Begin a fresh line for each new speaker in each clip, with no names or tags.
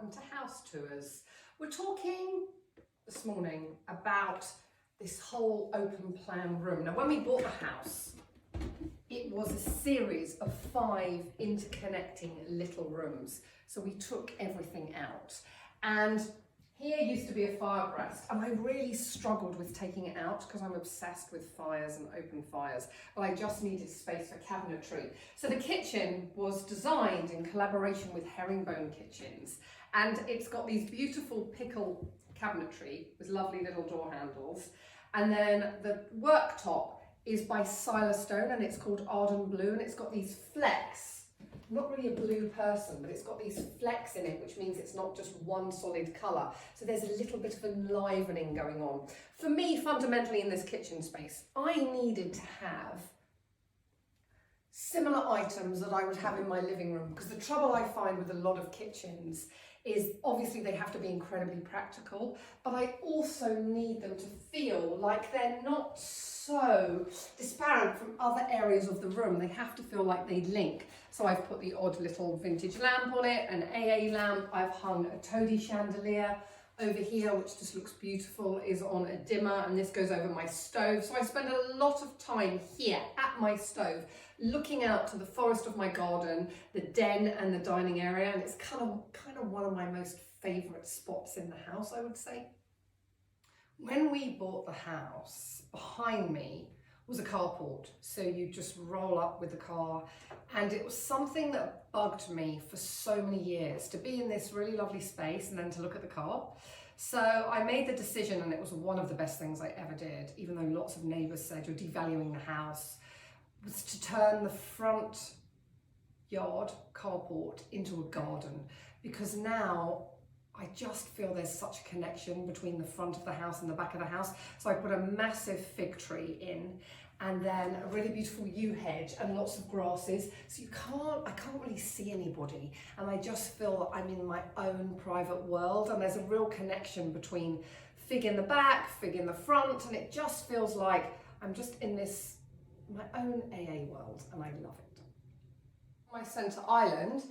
welcome to House Tours. We're talking this morning about this whole open plan room. Now when we bought the house, it was a series of 5 interconnecting little rooms. So we took everything out, and here used to be a fire breast, and I really struggled with taking it out because I'm obsessed with fires and open fires, but I just needed space for cabinetry. So the kitchen was designed in collaboration with Herringbone Kitchens, and it's got these beautiful pickle cabinetry with lovely little door handles, and then the worktop is by Silostone and it's called Arden Blue, and it's got these flecks. I'm not really a blue person, but it's got these flecks in it, which means it's not just one solid colour. So there's a little bit of enlivening going on. For me, fundamentally in this kitchen space, I needed to have similar items that I would have in my living room, because the trouble I find with a lot of kitchens is obviously they have to be incredibly practical, but I also need them to feel like they're not so disparate from other areas of the room. They have to feel like they link. So I've put the odd little vintage lamp on it, an AA lamp. I've hung a toady chandelier over here, which just looks beautiful, is on a dimmer, and this goes over my stove. So I spend a lot of time here at my stove, looking out to the forest of my garden, the den and the dining area, and it's kind of one of my most favourite spots in the house, I would say. When we bought the house, behind me was a carport, so you just roll up with the car, and it was something that bugged me for so many years, to be in this really lovely space and then to look at the car. So I made the decision, and it was one of the best things I ever did, even though lots of neighbours said you're devaluing the house, was to turn the front yard carport into a garden, because now I just feel there's such a connection between the front of the house and the back of the house. So I put a massive fig tree in, and then a really beautiful yew hedge and lots of grasses. So I can't really see anybody, and I just feel that I'm in my own private world, and there's a real connection between fig in the back, fig in the front, and it just feels like I'm just in this, my own AA world, and I love it. My centre island,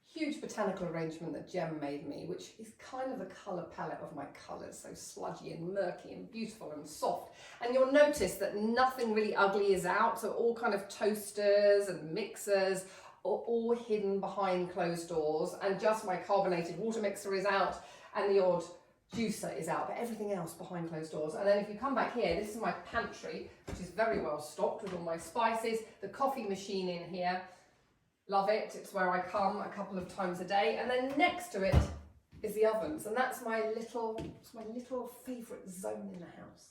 huge botanical arrangement that Jem made me, which is kind of the colour palette of my colours, so sludgy and murky and beautiful and soft. And you'll notice that nothing really ugly is out, so all kind of toasters and mixers are all hidden behind closed doors, and just my carbonated water mixer is out and the odd juicer is out, but everything else behind closed doors. And then if you come back here, this is my pantry, which is very well stocked with all my spices, the coffee machine in here. Love it, it's where I come a couple of times a day, and then next to it is the ovens, and that's my little favourite zone in the house.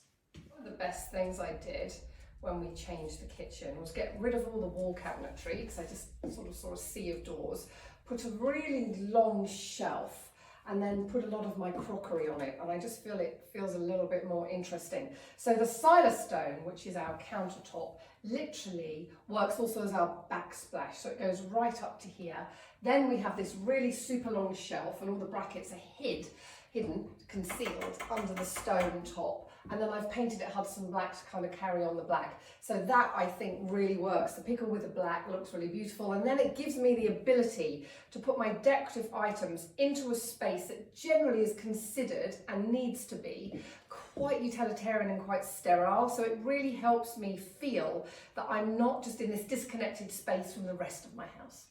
One of the best things I did when we changed the kitchen was get rid of all the wall cabinetry, because I just sort of saw a sea of doors, put a really long shelf, and then put a lot of my crockery on it, and I just feel it feels a little bit more interesting. So the Silostone, which is our countertop, literally works also as our backsplash, so it goes right up to here. Then we have this really super long shelf, and all the brackets are hidden, concealed under the stone top, and then I've painted it Hudson black to kind of carry on the black. So that I think really works. The pickle with the black looks really beautiful, and then it gives me the ability to put my decorative items into a space that generally is considered and needs to be quite utilitarian and quite sterile. So it really helps me feel that I'm not just in this disconnected space from the rest of my house.